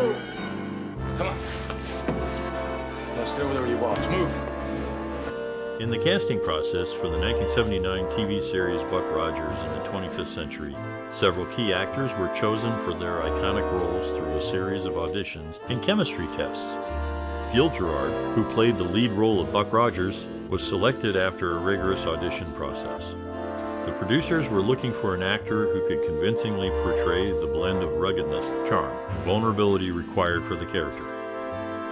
go! Come on. Let's go where you want. Let's move. In the casting process for the 1979 TV series Buck Rogers in the 25th Century, several key actors were chosen for their iconic roles through a series of auditions and chemistry tests. Gerard, who played the lead role of Buck Rogers, was selected after a rigorous audition process. The producers were looking for an actor who could convincingly portray the blend of ruggedness, charm, and vulnerability required for the character.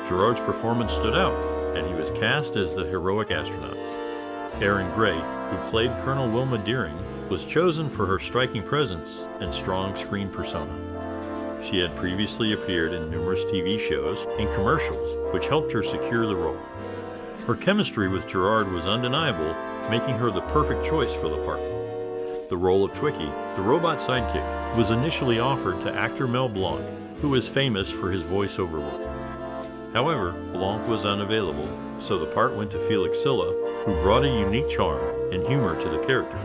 Gerard's performance stood out, and he was cast as the heroic astronaut. Erin, who played Colonel Wilma Deering, was chosen for her striking presence and strong screen persona. She had previously appeared in numerous TV shows and commercials, which helped her secure the role. Her chemistry with Gerard was undeniable, making her the perfect choice for the part. The role of Twiki, the robot sidekick, was initially offered to actor Mel Blanc, who is famous for his voiceover work. However, Blanc was unavailable, so the part went to Felix Silla, who brought a unique charm and humor to the character.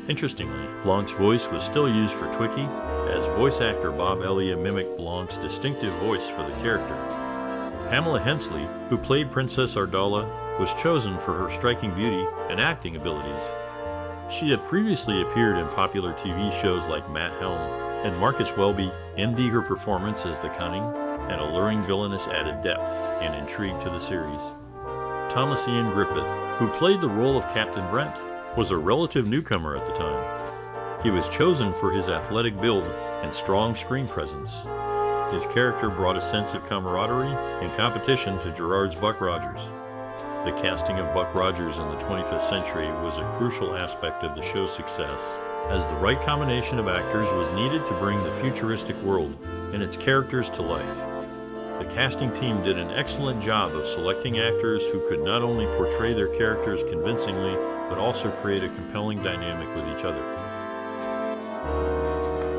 Interestingly, Blanc's voice was still used for Twiki, as voice actor Bob Elyea mimicked Blanc's distinctive voice for the character. Pamela Hensley, who played Princess Ardala, was chosen for her striking beauty and acting abilities. She had previously appeared in popular TV shows like Matt Helm and Marcus Welby, indeed her performance as the cunning and alluring villainess added depth and intrigue to the series. Thomas Ian Griffith, who played the role of Captain Brent, was a relative newcomer at the time. He was chosen for his athletic build and strong screen presence. His character brought a sense of camaraderie and competition to Gerard's Buck Rogers. The casting of Buck Rogers in the 25th century was a crucial aspect of the show's success, as the right combination of actors was needed to bring the futuristic world and its characters to life. The casting team did an excellent job of selecting actors who could not only portray their characters convincingly, but also create a compelling dynamic with each other.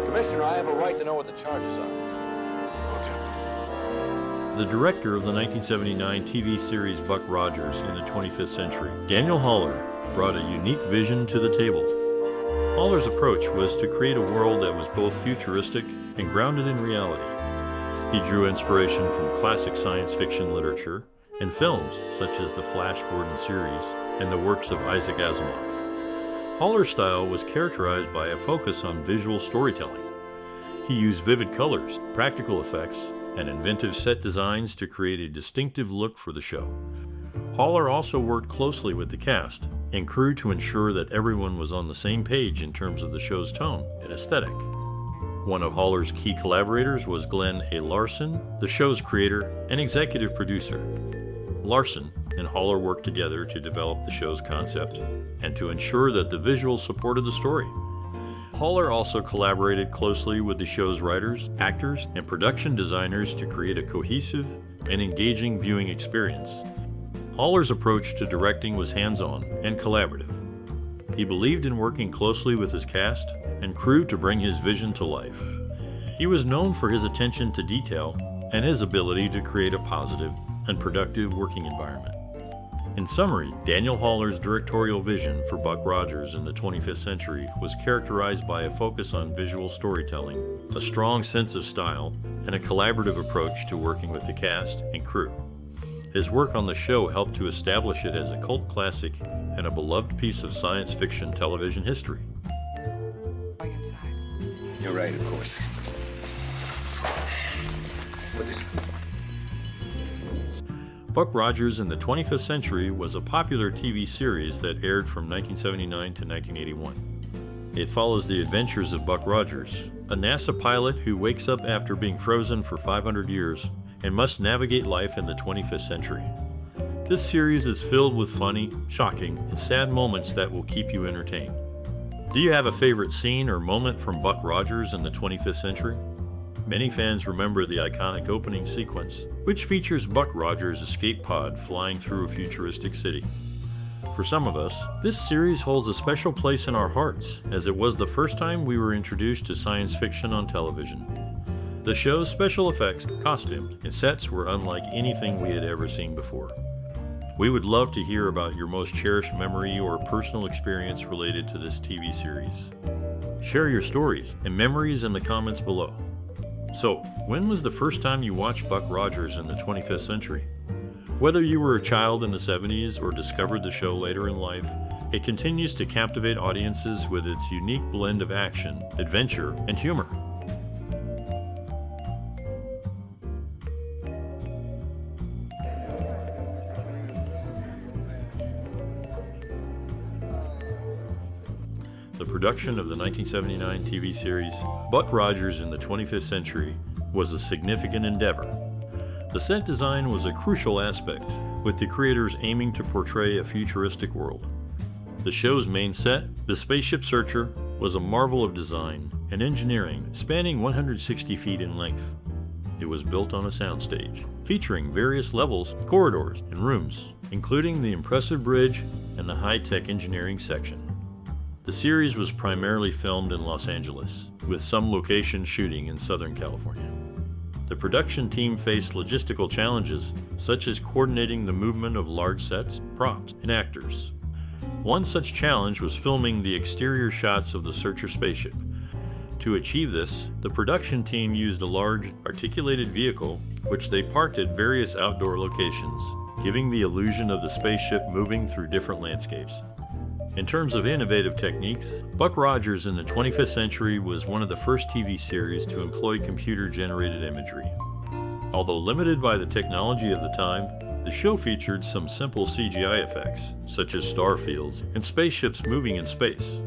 Commissioner, I have a right to know what the charges are. The director of the 1979 TV series Buck Rogers in the 25th Century, Daniel Haller, brought a unique vision to the table. Haller's approach was to create a world that was both futuristic and grounded in reality. He drew inspiration from classic science fiction literature and films such as the Flash Gordon series and the works of Isaac Asimov. Haller's style was characterized by a focus on visual storytelling. He used vivid colors, practical effects, and inventive set designs to create a distinctive look for the show. Haller also worked closely with the cast and crew to ensure that everyone was on the same page in terms of the show's tone and aesthetic. One of Haller's key collaborators was Glenn A. Larson, the show's creator and executive producer. Larson and Haller worked together to develop the show's concept and to ensure that the visuals supported the story. Haller also collaborated closely with the show's writers, actors, and production designers to create a cohesive and engaging viewing experience. Haller's approach to directing was hands-on and collaborative. He believed in working closely with his cast and crew to bring his vision to life. He was known for his attention to detail and his ability to create a positive and productive working environment. In summary, Daniel Haller's directorial vision for Buck Rogers in the 25th century was characterized by a focus on visual storytelling, a strong sense of style, and a collaborative approach to working with the cast and crew. His work on the show helped to establish it as a cult classic and a beloved piece of science fiction television history. You're right, of course. But this... Buck Rogers in the 25th Century was a popular TV series that aired from 1979 to 1981. It follows the adventures of Buck Rogers, a NASA pilot who wakes up after being frozen for 500 years and must navigate life in the 25th century. This series is filled with funny, shocking, and sad moments that will keep you entertained. Do you have a favorite scene or moment from Buck Rogers in the 25th century? Many fans remember the iconic opening sequence, which features Buck Rogers' escape pod flying through a futuristic city. For some of us, this series holds a special place in our hearts, as it was the first time we were introduced to science fiction on television. The show's special effects, costumes, and sets were unlike anything we had ever seen before. We would love to hear about your most cherished memory or personal experience related to this TV series. Share your stories and memories in the comments below. So, when was the first time you watched Buck Rogers in the 25th century? Whether you were a child in the 70s or discovered the show later in life, it continues to captivate audiences with its unique blend of action, adventure, and humor. The production of the 1979 TV series Buck Rogers in the 25th Century was a significant endeavor. The set design was a crucial aspect, with the creators aiming to portray a futuristic world. The show's main set, the spaceship Searcher, was a marvel of design and engineering spanning 160 feet in length. It was built on a soundstage, featuring various levels, corridors, and rooms, including the impressive bridge and the high-tech engineering section. The series was primarily filmed in Los Angeles, with some location shooting in Southern California. The production team faced logistical challenges, such as coordinating the movement of large sets, props, and actors. One such challenge was filming the exterior shots of the Searcher spaceship. To achieve this, the production team used a large, articulated vehicle, which they parked at various outdoor locations, giving the illusion of the spaceship moving through different landscapes. In terms of innovative techniques, Buck Rogers in the 25th Century was one of the first TV series to employ computer-generated imagery. Although limited by the technology of the time, the show featured some simple CGI effects, such as star fields and spaceships moving in space.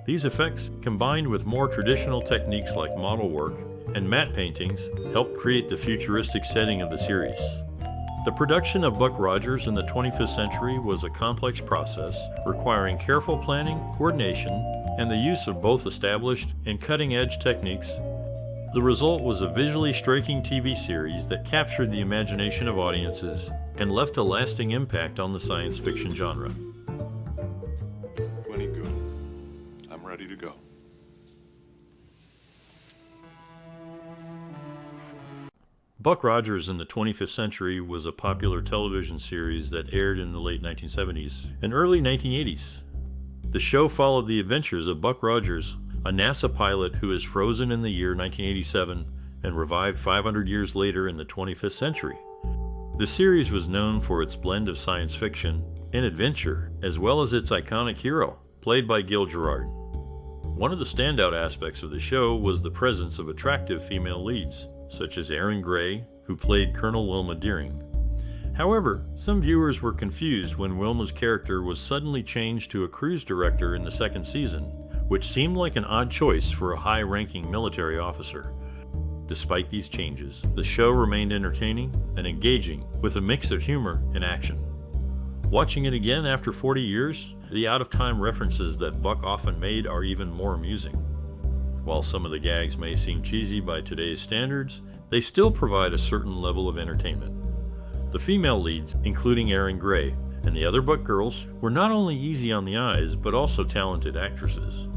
These effects, combined with more traditional techniques like model work and matte paintings, helped create the futuristic setting of the series. The production of Buck Rogers in the 25th Century was a complex process requiring careful planning, coordination, and the use of both established and cutting-edge techniques. The result was a visually striking TV series that captured the imagination of audiences and left a lasting impact on the science fiction genre. Plenty good. I'm ready to go. Buck Rogers in the 25th Century was a popular television series that aired in the late 1970s and early 1980s. The show followed the adventures of Buck Rogers, a NASA pilot who is frozen in the year 1987 and revived 500 years later in the 25th century. The series was known for its blend of science fiction and adventure, as well as its iconic hero, played by Gerard. One of the standout aspects of the show was the presence of attractive female leads, such as Erin, who played Colonel Wilma Deering. However, some viewers were confused when Wilma's character was suddenly changed to a cruise director in the second season, which seemed like an odd choice for a high-ranking military officer. Despite these changes, the show remained entertaining and engaging with a mix of humor and action. Watching it again after 40 years, the out-of-time references that Buck often made are even more amusing. While some of the gags may seem cheesy by today's standards, they still provide a certain level of entertainment. The female leads, including Erin and the other Buck girls, were not only easy on the eyes, but also talented actresses.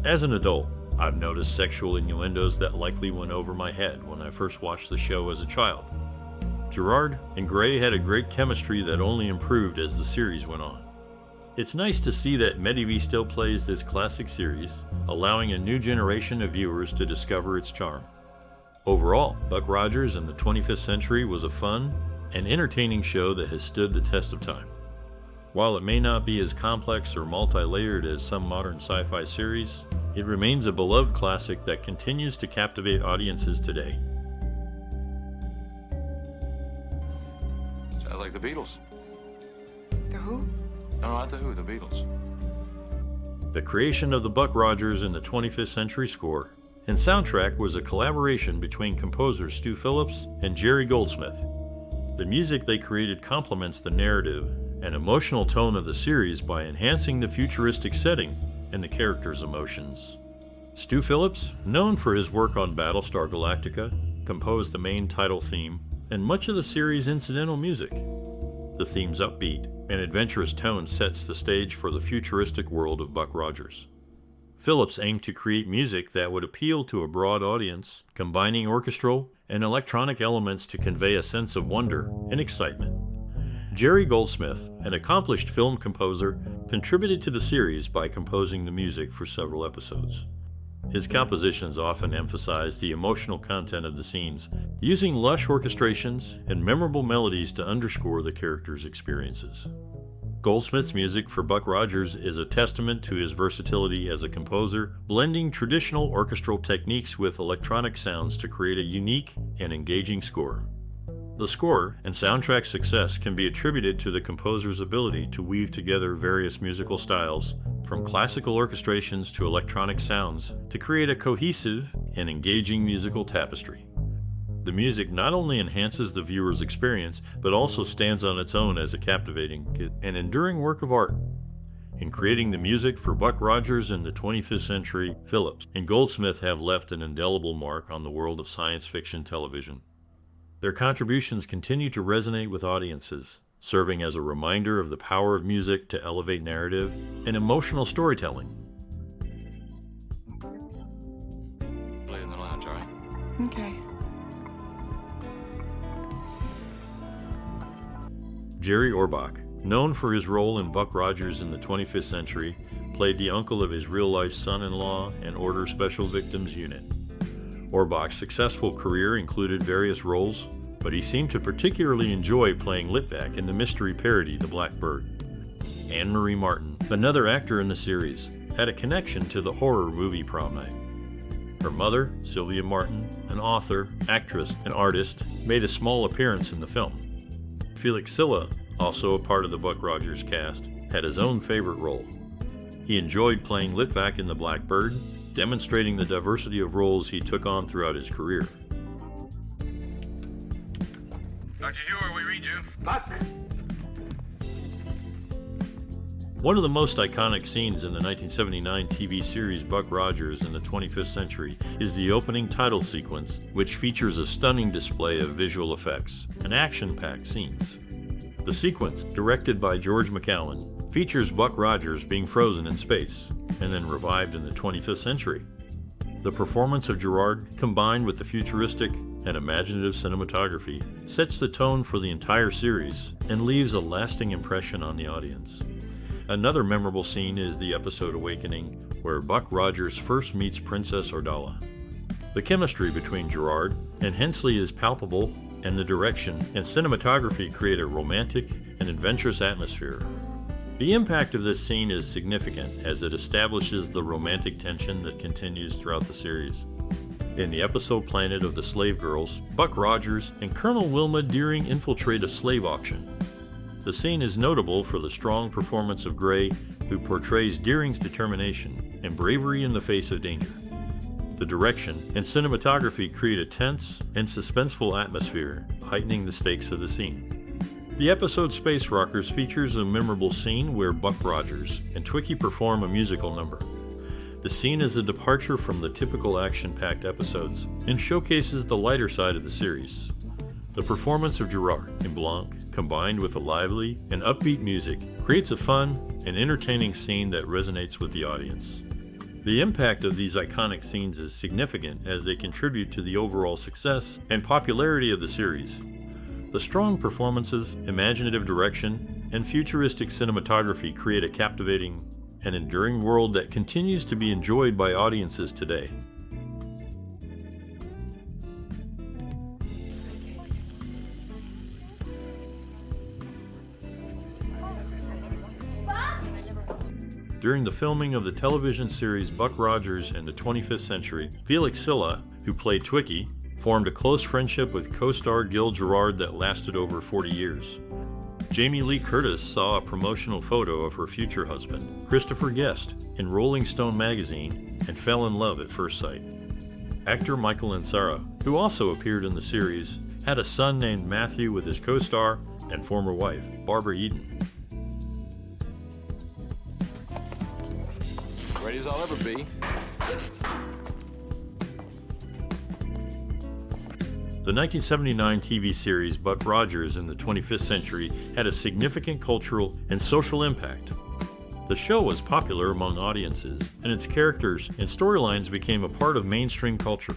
As an adult, I've noticed sexual innuendos that likely went over my head when I first watched the show as a child. Gerard and Gray had a great chemistry that only improved as the series went on. It's nice to see that MediV still plays this classic series, allowing a new generation of viewers to discover its charm. Overall, Buck Rogers in the 25th Century was a fun and entertaining show that has stood the test of time. While it may not be as complex or multi-layered as some modern sci-fi series, it remains a beloved classic that continues to captivate audiences today. Sounds like the Beatles. The who? No, not the Who, the Beatles. The creation of the Buck Rogers in the 25th Century score and soundtrack was a collaboration between composers Stu Phillips and Jerry Goldsmith. The music they created complements the narrative and emotional tone of the series by enhancing the futuristic setting and the characters' emotions. Stu Phillips, known for his work on Battlestar Galactica, composed the main title theme and much of the series' incidental music. The theme's upbeat and adventurous tone sets the stage for the futuristic world of Buck Rogers. Phillips aimed to create music that would appeal to a broad audience, combining orchestral and electronic elements to convey a sense of wonder and excitement. Jerry Goldsmith, an accomplished film composer, contributed to the series by composing the music for several episodes. His compositions often emphasize the emotional content of the scenes, using lush orchestrations and memorable melodies to underscore the characters' experiences. Goldsmith's music for Buck Rogers is a testament to his versatility as a composer, blending traditional orchestral techniques with electronic sounds to create a unique and engaging score. The score and soundtrack success can be attributed to the composer's ability to weave together various musical styles, from classical orchestrations to electronic sounds, to create a cohesive and engaging musical tapestry. The music not only enhances the viewer's experience, but also stands on its own as a captivating and enduring work of art. In creating the music for Buck Rogers in the 25th century, Phillips and Goldsmith have left an indelible mark on the world of science fiction television. Their contributions continue to resonate with audiences, serving as a reminder of the power of music to elevate narrative and emotional storytelling. Play in the lounge, all right? Okay. Jerry Orbach, known for his role in Buck Rogers in the 25th century, played the uncle of his real-life son-in-law and Order Special Victims Unit. Orbach's successful career included various roles, but he seemed to particularly enjoy playing Litvak in the mystery parody The Black Bird. Anne-Marie Martin, another actor in the series, had a connection to the horror movie Prom Night. Her mother, Sylvia Martin, an author, actress, and artist, made a small appearance in the film. Felix Silla, also a part of the Buck Rogers cast, had his own favorite role. He enjoyed playing Litvak in The Black Bird, demonstrating the diversity of roles he took on throughout his career. Dr. Huer, we read you. Buck! One of the most iconic scenes in the 1979 TV series Buck Rogers in the 25th century is the opening title sequence, which features a stunning display of visual effects and action-packed scenes. The sequence, directed by George McCallan, features Buck Rogers being frozen in space and then revived in the 25th century. The performance of Gerard, combined with the futuristic and imaginative cinematography, sets the tone for the entire series and leaves a lasting impression on the audience. Another memorable scene is the episode Awakening, where Buck Rogers first meets Princess Ardala. The chemistry between Gerard and Hensley is palpable, and the direction and cinematography create a romantic and adventurous atmosphere. The impact of this scene is significant as it establishes the romantic tension that continues throughout the series. In the episode Planet of the Slave Girls, Buck Rogers and Colonel Wilma Deering infiltrate a slave auction. The scene is notable for the strong performance of Gray, who portrays Deering's determination and bravery in the face of danger. The direction and cinematography create a tense and suspenseful atmosphere, heightening the stakes of the scene. The episode Space Rockers features a memorable scene where Buck Rogers and Twiki perform a musical number. The scene is a departure from the typical action-packed episodes and showcases the lighter side of the series. The performance of Gerard and Blanc, combined with a lively and upbeat music, creates a fun and entertaining scene that resonates with the audience. The impact of these iconic scenes is significant as they contribute to the overall success and popularity of the series. The strong performances, imaginative direction, and futuristic cinematography create a captivating and enduring world that continues to be enjoyed by audiences today. During the filming of the television series Buck Rogers in the 25th century, Felix Silla, who played Twiki, formed a close friendship with co-star Gil Gerard that lasted over 40 years. Jamie Lee Curtis saw a promotional photo of her future husband, Christopher Guest, in Rolling Stone magazine and fell in love at first sight. Actor Michael Ansara, who also appeared in the series, had a son named Matthew with his co-star and former wife, Barbara Eden. Ready as I'll ever be. The 1979 TV series Buck Rogers in the 25th century had a significant cultural and social impact. The show was popular among audiences, and its characters and storylines became a part of mainstream culture.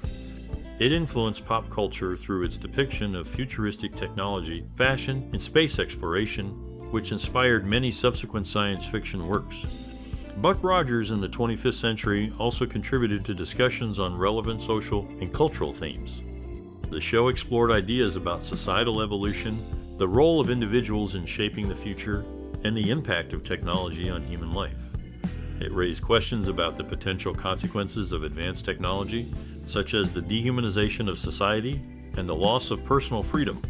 It influenced pop culture through its depiction of futuristic technology, fashion, and space exploration, which inspired many subsequent science fiction works. Buck Rogers in the 25th Century also contributed to discussions on relevant social and cultural themes. The show explored ideas about societal evolution, the role of individuals in shaping the future, and the impact of technology on human life. It raised questions about the potential consequences of advanced technology, such as the dehumanization of society and the loss of personal freedom.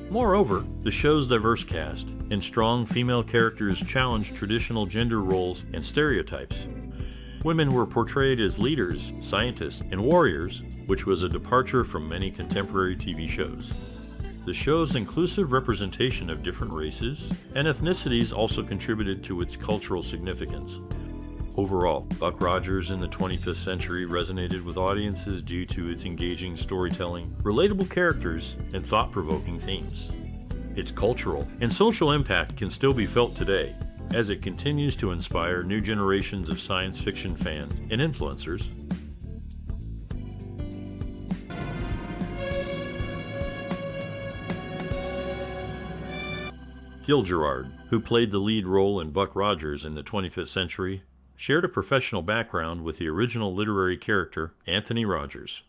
Moreover, the show's diverse cast and strong female characters challenged traditional gender roles and stereotypes. Women were portrayed as leaders, scientists, and warriors, which was a departure from many contemporary TV shows. The show's inclusive representation of different races and ethnicities also contributed to its cultural significance. Overall, Buck Rogers in the 25th Century resonated with audiences due to its engaging storytelling, relatable characters, and thought-provoking themes. Its cultural and social impact can still be felt today, as it continues to inspire new generations of science fiction fans and influencers. Gerard, who played the lead role in Buck Rogers in the 25th Century, shared a professional background with the original literary character, Anthony Rogers.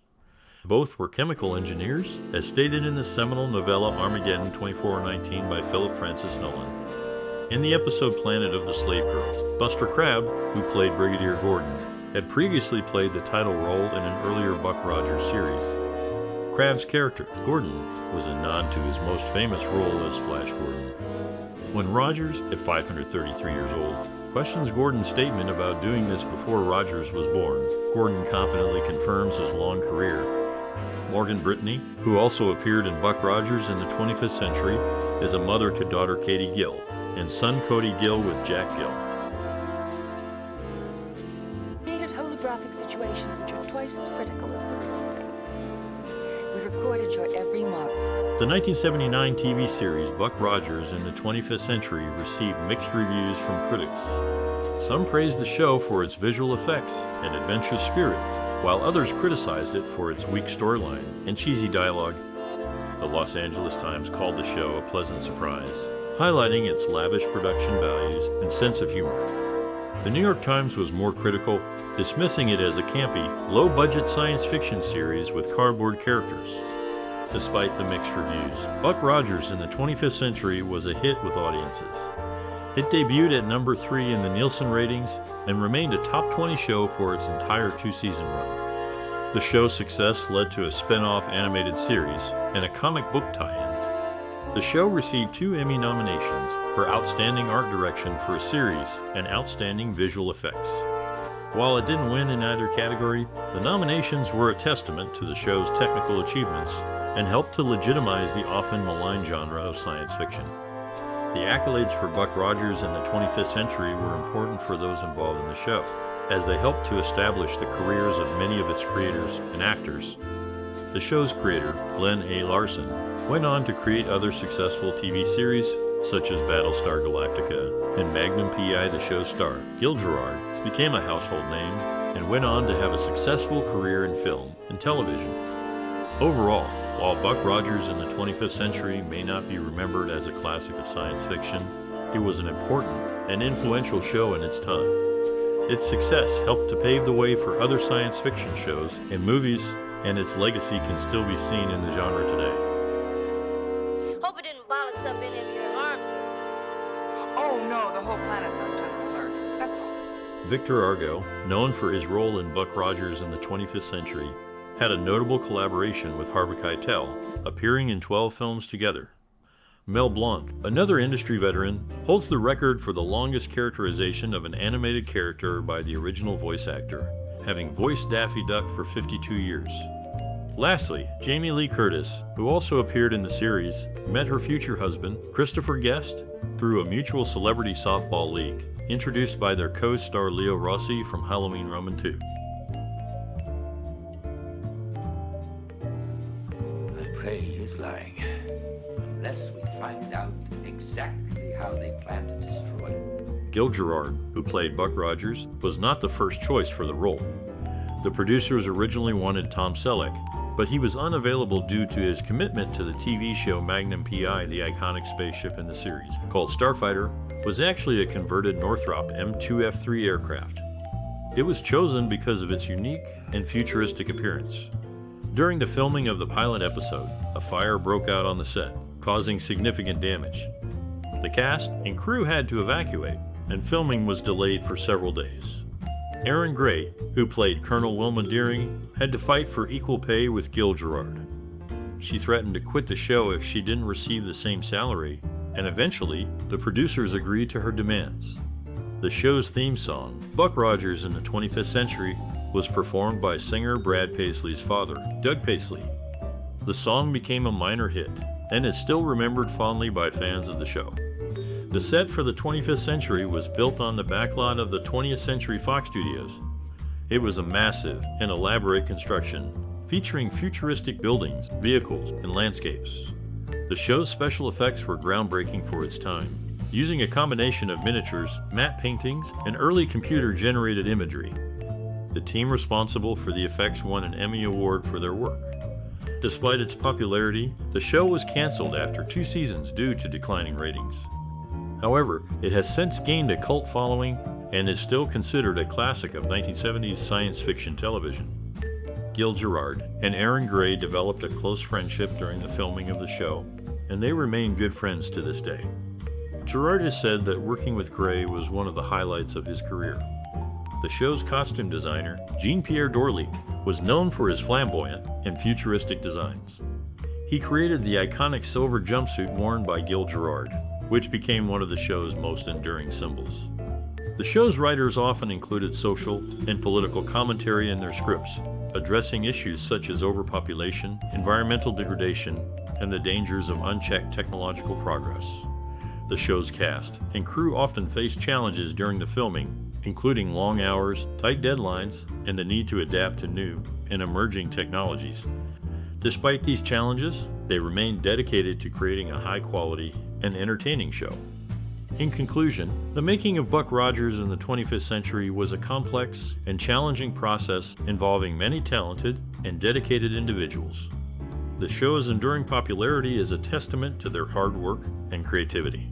Both were chemical engineers, as stated in the seminal novella Armageddon 2419 by Philip Francis Nolan. In the episode Planet of the Slave Girls, Buster Crabbe, who played Brigadier Gordon, had previously played the title role in an earlier Buck Rogers series. Crabbe's character, Gordon, was a nod to his most famous role as Flash Gordon. When Rogers, at 533 years old, questions Gordon's statement about doing this before Rogers was born, Gordon confidently confirms his long career. Morgan Brittany, who also appeared in Buck Rogers in the 25th Century, is a mother to daughter Katie Gill and son Cody Gill with Jack Gill. Created holographic situations which are twice as critical as the real thing. We recorded your every mark. The 1979 TV series Buck Rogers in the 25th Century received mixed reviews from critics. Some praised the show for its visual effects and adventurous spirit, while others criticized it for its weak storyline and cheesy dialogue. The Los Angeles Times called the show a pleasant surprise, highlighting its lavish production values and sense of humor. The New York Times was more critical, dismissing it as a campy, low-budget science fiction series with cardboard characters. Despite the mixed reviews, Buck Rogers in the 25th Century was a hit with audiences. It debuted at number 3 in the Nielsen ratings and remained a top 20 show for its entire 2-season run. The show's success led to a spin-off animated series and a comic book tie-in. The show received 2 Emmy nominations for Outstanding Art Direction for a Series and Outstanding Visual Effects. While it didn't win in either category, the nominations were a testament to the show's technical achievements and helped to legitimize the often maligned genre of science fiction. The accolades for Buck Rogers in the 25th Century were important for those involved in the show, as they helped to establish the careers of many of its creators and actors. The show's creator, Glenn A. Larson, went on to create other successful TV series such as Battlestar Galactica and Magnum P.I. The show's star, Gerard, became a household name and went on to have a successful career in film and television. Overall, while Buck Rogers in the 25th Century may not be remembered as a classic of science fiction, it was an important and influential show in its time. Its success helped to pave the way for other science fiction shows and movies, and its legacy can still be seen in the genre today. Hope it didn't bollocks up any of your alarm systems. Oh no, the whole planet's on general alert. That's all. Victor Argo, known for his role in Buck Rogers in the 25th Century, had a notable collaboration with Harvey Keitel, appearing in 12 films together. Mel Blanc, another industry veteran, holds the record for the longest characterization of an animated character by the original voice actor, having voiced Daffy Duck for 52 years. Lastly, Jamie Lee Curtis, who also appeared in the series, met her future husband, Christopher Guest, through a mutual celebrity softball league, introduced by their co-star Leo Rossi from Halloween Roman 2. Lying. Unless we find out exactly how they plan to destroy him. Gerard, who played Buck Rogers, was not the first choice for the role. The producers originally wanted Tom Selleck, but he was unavailable due to his commitment to the TV show Magnum P.I., the iconic spaceship in the series, called Starfighter, was actually a converted Northrop M2F3 aircraft. It was chosen because of its unique and futuristic appearance. During the filming of the pilot episode, a fire broke out on the set, causing significant damage. The cast and crew had to evacuate, and filming was delayed for several days. Erin Gray, who played Colonel Wilma Deering, had to fight for equal pay with Gerard. She threatened to quit the show if she didn't receive the same salary, and eventually, the producers agreed to her demands. The show's theme song, Buck Rogers in the 25th Century, was performed by singer Brad Paisley's father, Doug Paisley. The song became a minor hit, and is still remembered fondly by fans of the show. The set for the 25th Century was built on the backlot of the 20th Century Fox Studios. It was a massive and elaborate construction, featuring futuristic buildings, vehicles, and landscapes. The show's special effects were groundbreaking for its time, using a combination of miniatures, matte paintings, and early computer-generated imagery. The team responsible for the effects won an Emmy Award for their work. Despite its popularity, the show was canceled after 2 seasons due to declining ratings. However, it has since gained a cult following and is still considered a classic of 1970s science fiction television. Gerard and Erin Gray developed a close friendship during the filming of the show, and they remain good friends to this day. Gerard has said that working with Gray was one of the highlights of his career. The show's costume designer, Jean-Pierre Dorleek, was known for his flamboyant and futuristic designs. He created the iconic silver jumpsuit worn by Gerard, which became one of the show's most enduring symbols. The show's writers often included social and political commentary in their scripts, addressing issues such as overpopulation, environmental degradation, and the dangers of unchecked technological progress. The show's cast and crew often faced challenges during the filming, including long hours, tight deadlines, and the need to adapt to new and emerging technologies. Despite these challenges, they remained dedicated to creating a high-quality and entertaining show. In conclusion, the making of Buck Rogers in the 25th Century was a complex and challenging process involving many talented and dedicated individuals. The show's enduring popularity is a testament to their hard work and creativity.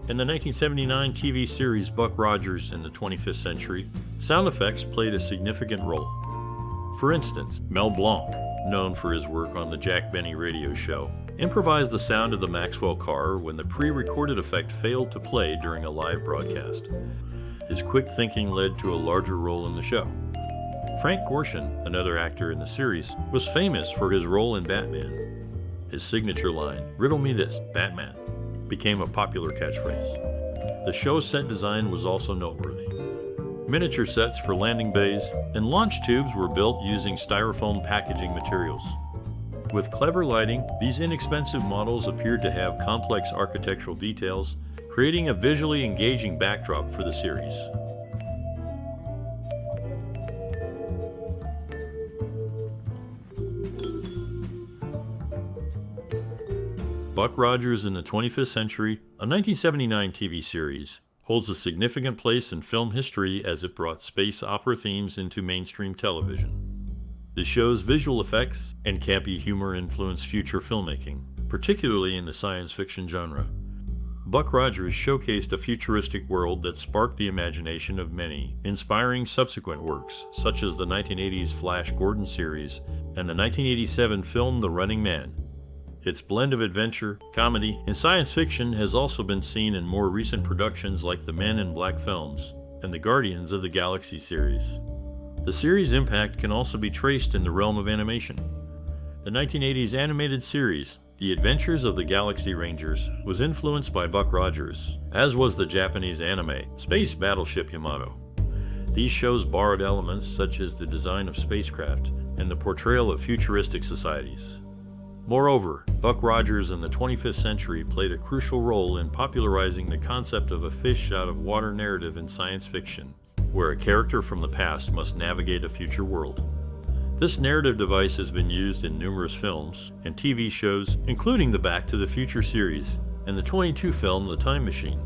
In the 1979 TV series Buck Rogers in the 25th Century, sound effects played a significant role. For instance, Mel Blanc, known for his work on the Jack Benny radio show, improvised the sound of the Maxwell car when the pre-recorded effect failed to play during a live broadcast. His quick thinking led to a larger role in the show. Frank Gorshin, another actor in the series, was famous for his role in Batman. His signature line, "Riddle me this, Batman," became a popular catchphrase. The show's set design was also noteworthy. Miniature sets for landing bays and launch tubes were built using styrofoam packaging materials. With clever lighting, these inexpensive models appeared to have complex architectural details, creating a visually engaging backdrop for the series. Buck Rogers in the 25th Century, a 1979 TV series, holds a significant place in film history as it brought space opera themes into mainstream television. The show's visual effects and campy humor influenced future filmmaking, particularly in the science fiction genre. Buck Rogers showcased a futuristic world that sparked the imagination of many, inspiring subsequent works such as the 1980s Flash Gordon series and the 1987 film The Running Man. Its blend of adventure, comedy, and science fiction has also been seen in more recent productions like the Men in Black films and the Guardians of the Galaxy series. The series' impact can also be traced in the realm of animation. The 1980s animated series, The Adventures of the Galaxy Rangers, was influenced by Buck Rogers, as was the Japanese anime, Space Battleship Yamato. These shows borrowed elements such as the design of spacecraft and the portrayal of futuristic societies. Moreover, Buck Rogers in the 25th Century played a crucial role in popularizing the concept of a fish-out-of-water narrative in science fiction, where a character from the past must navigate a future world. This narrative device has been used in numerous films and TV shows, including the Back to the Future series and the 22 film The Time Machine.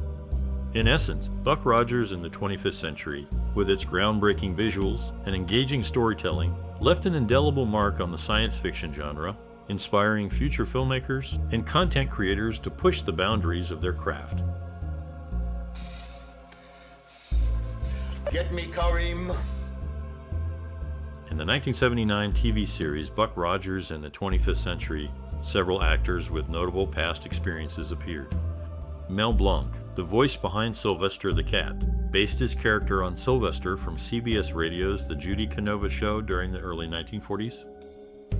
In essence, Buck Rogers in the 25th Century, with its groundbreaking visuals and engaging storytelling, left an indelible mark on the science fiction genre inspiring future filmmakers and content creators to push the boundaries of their craft. Get me Karim. In the 1979 TV series Buck Rogers and the 25th Century, several actors with notable past experiences appeared. Mel Blanc, the voice behind Sylvester the Cat, based his character on Sylvester from CBS Radio's The Judy Canova Show during the early 1940s.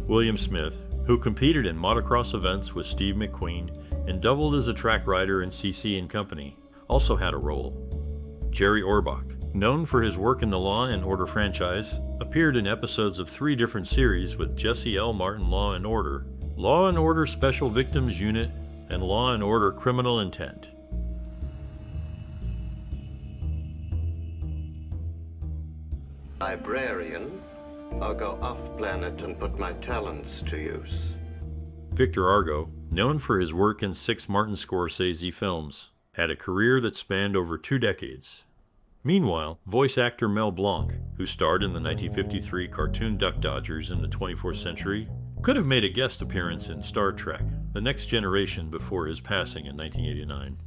William Smith, who competed in motocross events with Steve McQueen and doubled as a track rider in CC & Company, also had a role. Jerry Orbach, known for his work in the Law and Order franchise, appeared in episodes of 3 different series with Jesse L. Martin Law and Order Special Victims Unit, and Law and Order Criminal Intent. Librarian, I'll go off-planet and put my talents to use. Victor Argo, known for his work in 6 Martin Scorsese films, had a career that spanned over 2 decades. Meanwhile, voice actor Mel Blanc, who starred in the 1953 cartoon Duck Dodgers in the 24th Century, could have made a guest appearance in Star Trek: The Next Generation before his passing in 1989.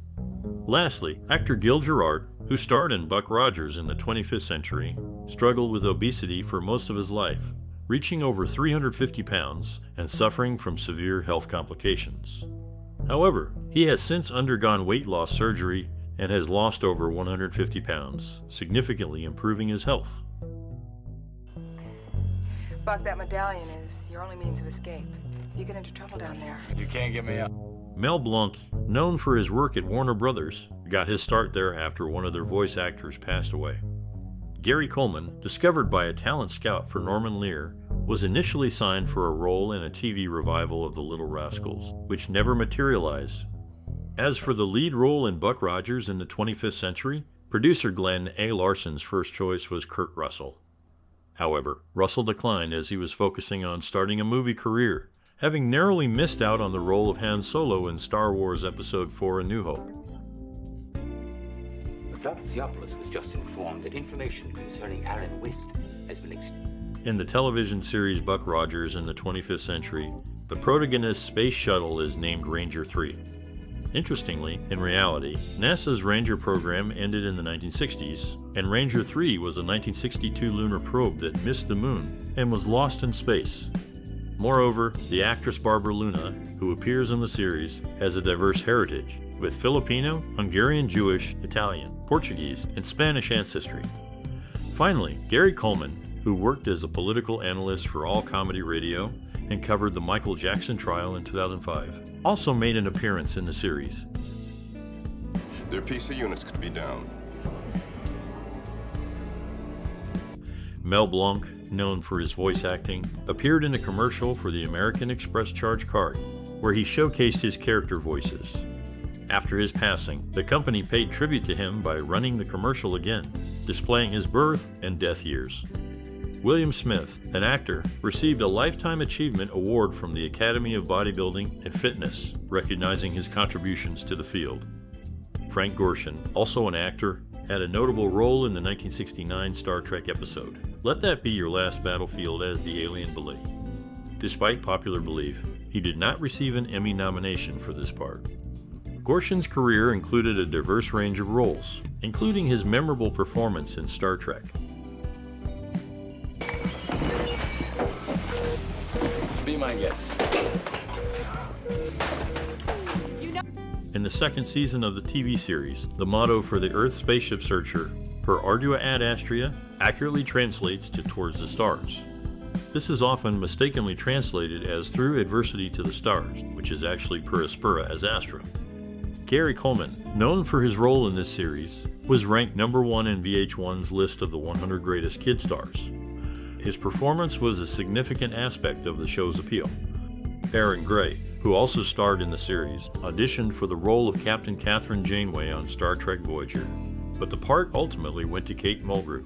Lastly, actor Gerard, who starred in Buck Rogers in the 25th Century, struggled with obesity for most of his life, reaching over 350 pounds and suffering from severe health complications. However, he has since undergone weight loss surgery and has lost over 150 pounds, significantly improving his health. Buck, that medallion is your only means of escape. You get into trouble down there. You can't get me out. Mel Blanc, known for his work at Warner Brothers, got his start there after one of their voice actors passed away. Gary Coleman, discovered by a talent scout for Norman Lear, was initially signed for a role in a TV revival of The Little Rascals, which never materialized. As for the lead role in Buck Rogers in the 25th Century, producer Glenn A. Larson's first choice was Kurt Russell. However, Russell declined as he was focusing on starting a movie career, having narrowly missed out on the role of Han Solo in Star Wars Episode IV: A New Hope. Dr. Theopolis was just informed that information concerning Erin West has been In the television series Buck Rogers in the 25th Century, the protagonist's space shuttle is named Ranger 3. Interestingly, in reality, NASA's Ranger program ended in the 1960s, and Ranger 3 was a 1962 lunar probe that missed the moon and was lost in space. Moreover, the actress Barbara Luna, who appears in the series, has a diverse heritage, with Filipino, Hungarian Jewish, Italian, Portuguese, and Spanish ancestry. Finally, Gary Coleman, who worked as a political analyst for All Comedy Radio and covered the Michael Jackson trial in 2005, also made an appearance in the series. Their PC units could be down. Mel Blanc, known for his voice acting, appeared in a commercial for the American Express charge card, where he showcased his character voices. After his passing, the company paid tribute to him by running the commercial again, displaying his birth and death years. William Smith, an actor, received a Lifetime Achievement Award from the Academy of Bodybuilding and Fitness, recognizing his contributions to the field. Frank Gorshin, also an actor, had a notable role in the 1969 Star Trek episode, Let That Be Your Last Battlefield as the Alien Bully. Despite popular belief, he did not receive an Emmy nomination for this part. Gorshin's career included a diverse range of roles, including his memorable performance in Star Trek. Be my guest. In the second season of the TV series, the motto for the Earth spaceship searcher, Per Ardua ad Astrea, accurately translates to Towards the Stars. This is often mistakenly translated as Through Adversity to the Stars, which is actually Per Aspera as Astra. Gary Coleman, known for his role in this series, was ranked number 1 in VH1's list of the 100 greatest kid stars. His performance was a significant aspect of the show's appeal. Erin Gray, who also starred in the series, auditioned for the role of Captain Catherine Janeway on Star Trek Voyager, but the part ultimately went to Kate Mulgrew.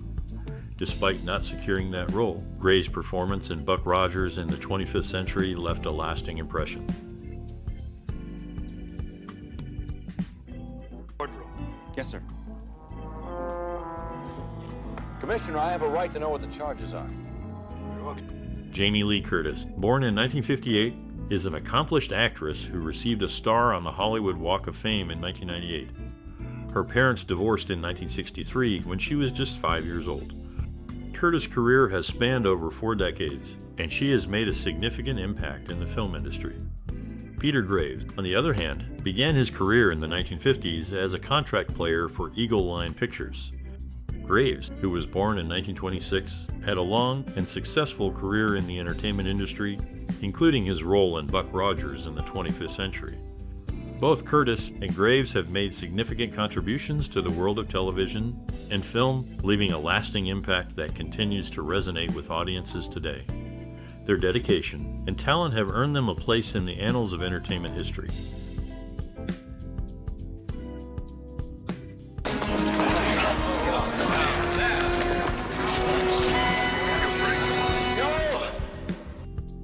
Despite not securing that role, Gray's performance in Buck Rogers in the 25th Century left a lasting impression. Yes, sir. Commissioner, I have a right to know what the charges are. Jamie Lee Curtis, born in 1958, is an accomplished actress who received a star on the Hollywood Walk of Fame in 1998. Her parents divorced in 1963 when she was just 5 years old. Curtis' career has spanned over 4 decades, and she has made a significant impact in the film industry. Peter Graves, on the other hand, began his career in the 1950s as a contract player for Eagle Line Pictures. Graves, who was born in 1926, had a long and successful career in the entertainment industry, including his role in Buck Rogers in the 25th Century. Both Curtis and Graves have made significant contributions to the world of television and film, leaving a lasting impact that continues to resonate with audiences today. Their dedication and talent have earned them a place in the annals of entertainment history.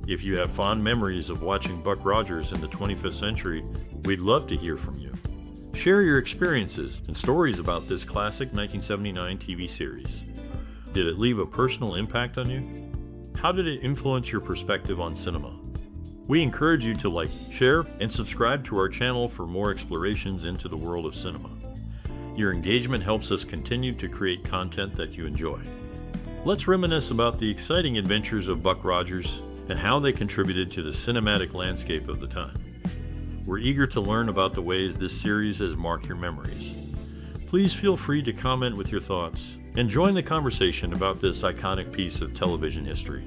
If you have fond memories of watching Buck Rogers in the 25th century, we'd love to hear from you. Share your experiences and stories about this classic 1979 TV series. Did it leave a personal impact on you? How did it influence your perspective on cinema? We encourage you to like, share, and subscribe to our channel for more explorations into the world of cinema. Your engagement helps us continue to create content that you enjoy. Let's reminisce about the exciting adventures of Buck Rogers and how they contributed to the cinematic landscape of the time. We're eager to learn about the ways this series has marked your memories. Please feel free to comment with your thoughts and join the conversation about this iconic piece of television history.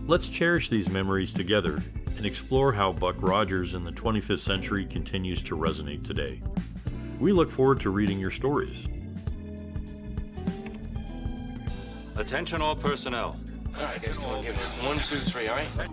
Let's cherish these memories together and explore how Buck Rogers in the 25th century continues to resonate today. We look forward to reading your stories. Attention all personnel. All right, guys, come on, give it 1, 2, 3, all right?